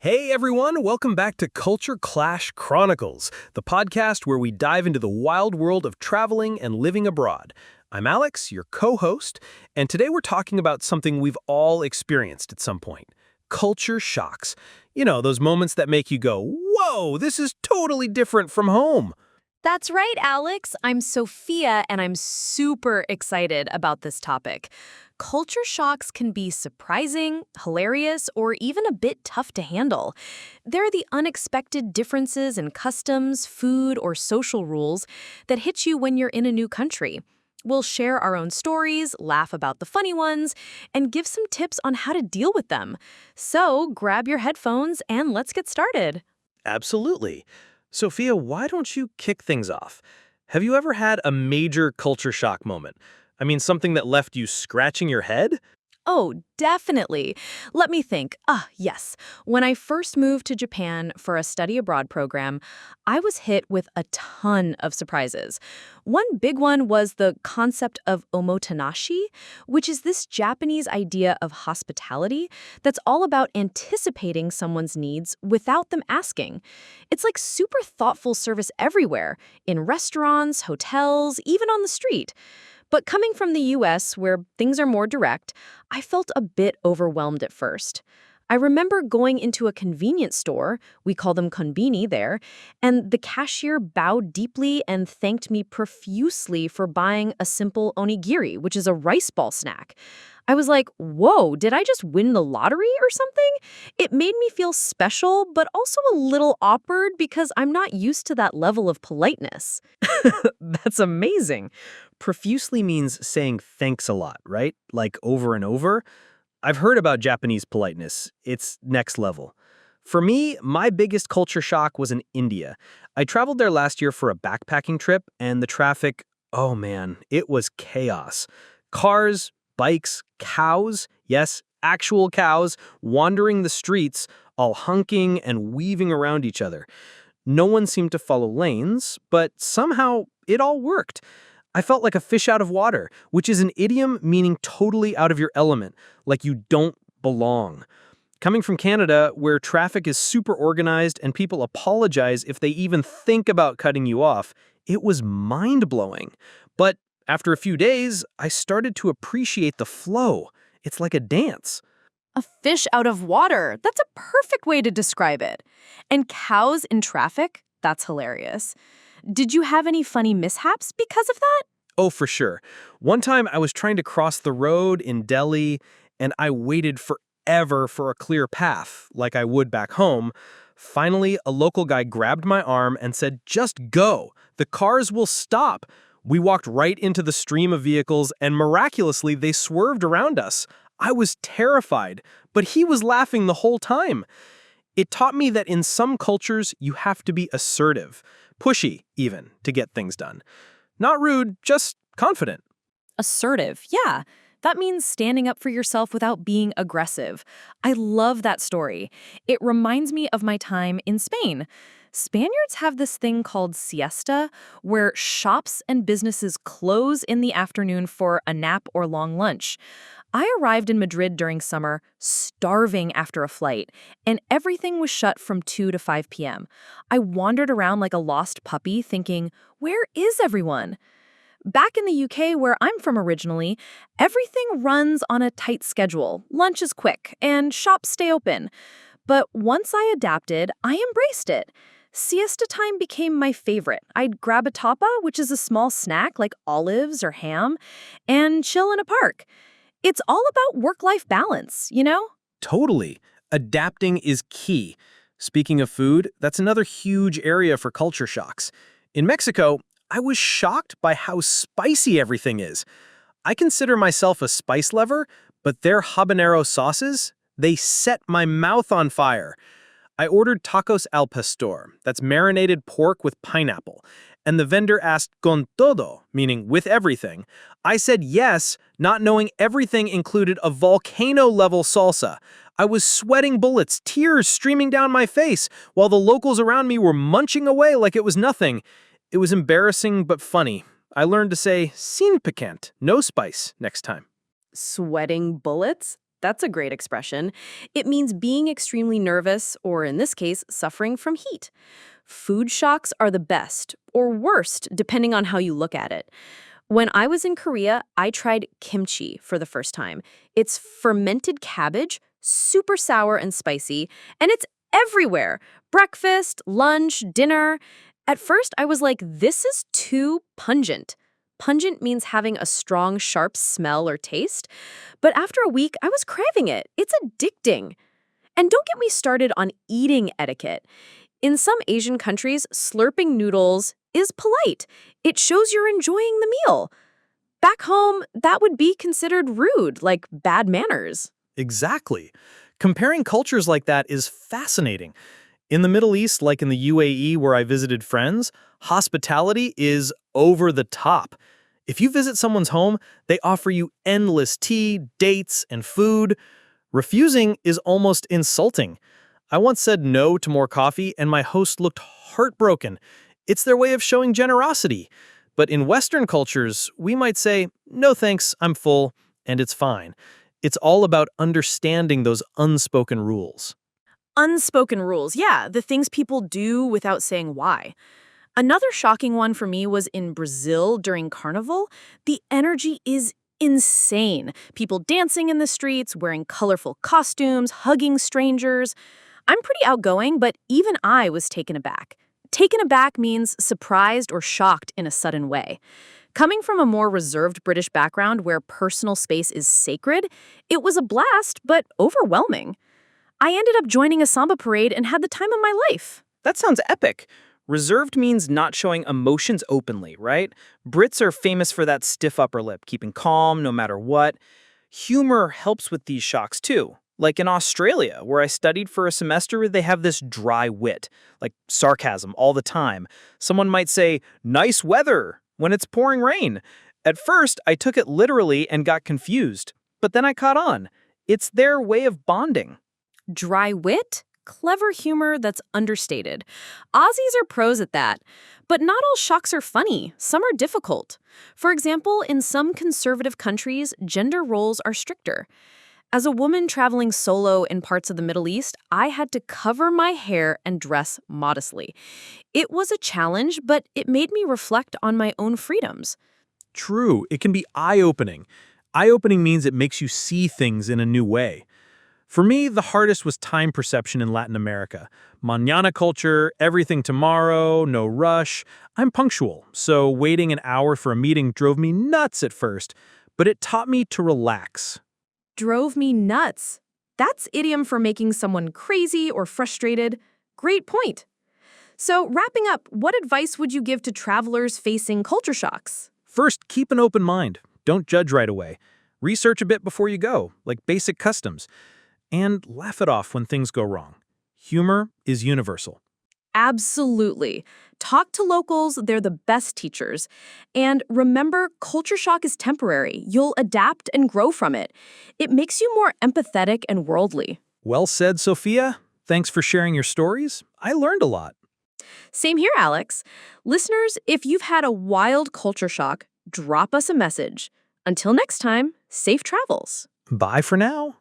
Hey everyone, welcome back to Culture Clash Chronicles, the podcast where we dive into the wild world of traveling and living abroad. I'm Alex, your co-host, and today we're talking about something we've all experienced at some point. Culture shocks. You know, those moments that make you go, whoa, this is totally different from home. That's right, Alex. I'm Sophia, and I'm super excited about this topic. Culture shocks can be surprising, hilarious, or even a bit tough to handle. They're the unexpected differences in customs, food, or social rules that hit you when you're in a new country. We'll share our own stories, laugh about the funny ones, and give some tips on how to deal with them. So grab your headphones and let's get started. Absolutely. Sophia, why don't you kick things off? Have you ever had a major culture shock moment? I mean, something that left you scratching your head? Oh, definitely. Let me think. Yes. When I first moved to Japan for a study abroad program, I was hit with a ton of surprises. One big one was the concept of omotenashi, which is this Japanese idea of hospitality that's all about anticipating someone's needs without them asking. It's like super thoughtful service everywhere, in restaurants, hotels, even on the street. But coming from the US, where things are more direct, I felt a bit overwhelmed at first. I remember going into a convenience store, we call them konbini there, and the cashier bowed deeply and thanked me profusely for buying a simple onigiri, which is a rice ball snack. I was like, whoa, did I just win the lottery or something? It made me feel special, but also a little awkward because I'm not used to that level of politeness. That's amazing. Profusely means saying thanks a lot, right? Like over and over. I've heard about Japanese politeness. It's next level. For me, my biggest culture shock was in India. I traveled there last year for a backpacking trip, and the traffic, oh man, it was chaos. Cars, bikes, cows, yes, actual cows, wandering the streets, all hunking and weaving around each other. No one seemed to follow lanes, but somehow it all worked. I felt like a fish out of water, which is an idiom meaning totally out of your element, like you don't belong. Coming from Canada, where traffic is super organized and people apologize if they even think about cutting you off, it was mind-blowing. But after a few days, I started to appreciate the flow. It's like a dance. A fish out of water. That's a perfect way to describe it. And cows in traffic? That's hilarious. Did you have any funny mishaps because of that? Oh, for sure. One time I was trying to cross the road in Delhi, and I waited forever for a clear path, like I would back home. Finally, a local guy grabbed my arm and said, "Just go. The cars will stop." We walked right into the stream of vehicles, and miraculously, they swerved around us. I was terrified, but he was laughing the whole time. It taught me that in some cultures, you have to be assertive, pushy even, to get things done. Not rude, just confident. Assertive, yeah. That means standing up for yourself without being aggressive. I love that story. It reminds me of my time in Spain. Spaniards have this thing called siesta, where shops and businesses close in the afternoon for a nap or long lunch. I arrived in Madrid during summer, starving after a flight, and everything was shut from 2 to 5 p.m. I wandered around like a lost puppy thinking, where is everyone? Back in the UK, where I'm from originally, everything runs on a tight schedule. Lunch is quick, and shops stay open. But once I adapted, I embraced it. Siesta time became my favorite. I'd grab a tapa, which is a small snack like olives or ham, and chill in a park. It's all about work-life balance, you know? Totally. Adapting is key. Speaking of food, that's another huge area for culture shocks. In Mexico, I was shocked by how spicy everything is. I consider myself a spice lover, but their habanero sauces, they set my mouth on fire. I ordered tacos al pastor, that's marinated pork with pineapple, and the vendor asked con todo, meaning with everything. I said yes, not knowing everything included a volcano-level salsa. I was sweating bullets, tears streaming down my face, while the locals around me were munching away like it was nothing. It was embarrassing but funny. I learned to say sin picant, no spice, next time. Sweating bullets? That's a great expression. It means being extremely nervous, or in this case, suffering from heat. Food shocks are the best, or worst, depending on how you look at it. When I was in Korea, I tried kimchi for the first time. It's fermented cabbage, super sour and spicy, and it's everywhere. Breakfast, lunch, dinner. At first, I was like, this is too pungent. Pungent means having a strong, sharp smell or taste. But after a week, I was craving it. It's addicting. And don't get me started on eating etiquette. In some Asian countries, slurping noodles is polite. It shows you're enjoying the meal. Back home, that would be considered rude, like bad manners. Exactly. Comparing cultures like that is fascinating. In the Middle East, like in the UAE where I visited friends, hospitality is over the top. If you visit someone's home, they offer you endless tea, dates, and food. Refusing is almost insulting. I once said no to more coffee, and my host looked heartbroken. It's their way of showing generosity. But in Western cultures, we might say, no thanks, I'm full, and it's fine. It's all about understanding those unspoken rules. Unspoken rules, yeah, the things people do without saying why. Another shocking one for me was in Brazil during Carnival. The energy is insane. People dancing in the streets, wearing colorful costumes, hugging strangers. I'm pretty outgoing, but even I was taken aback. Taken aback means surprised or shocked in a sudden way. Coming from a more reserved British background where personal space is sacred, it was a blast, but overwhelming. I ended up joining a samba parade and had the time of my life. That sounds epic. Reserved means not showing emotions openly, right? Brits are famous for that stiff upper lip, keeping calm no matter what. Humor helps with these shocks too. Like in Australia, where I studied for a semester, they have this dry wit, like sarcasm all the time. Someone might say, "Nice weather," when it's pouring rain. At first, I took it literally and got confused. But then I caught on. It's their way of bonding. Dry wit? Clever humor that's understated. Aussies are pros at that. But not all shocks are funny. Some are difficult. For example, in some conservative countries, gender roles are stricter. As a woman traveling solo in parts of the Middle East, I had to cover my hair and dress modestly. It was a challenge, but it made me reflect on my own freedoms. True, it can be eye-opening. Eye-opening means it makes you see things in a new way. For me, the hardest was time perception in Latin America. Mañana culture, everything tomorrow, no rush. I'm punctual, so waiting an hour for a meeting drove me nuts at first, but it taught me to relax. Drove me nuts. That's idiom for making someone crazy or frustrated. Great point. So, wrapping up, what advice would you give to travelers facing culture shocks? First, keep an open mind. Don't judge right away. Research a bit before you go, like basic customs. And laugh it off when things go wrong. Humor is universal. Absolutely. Talk to locals, they're the best teachers. And remember, culture shock is temporary. You'll adapt and grow from it. It makes you more empathetic and worldly. Well said, Sophia. Thanks for sharing your stories. I learned a lot. Same here, Alex. Listeners, if you've had a wild culture shock, drop us a message. Until next time, safe travels. Bye for now.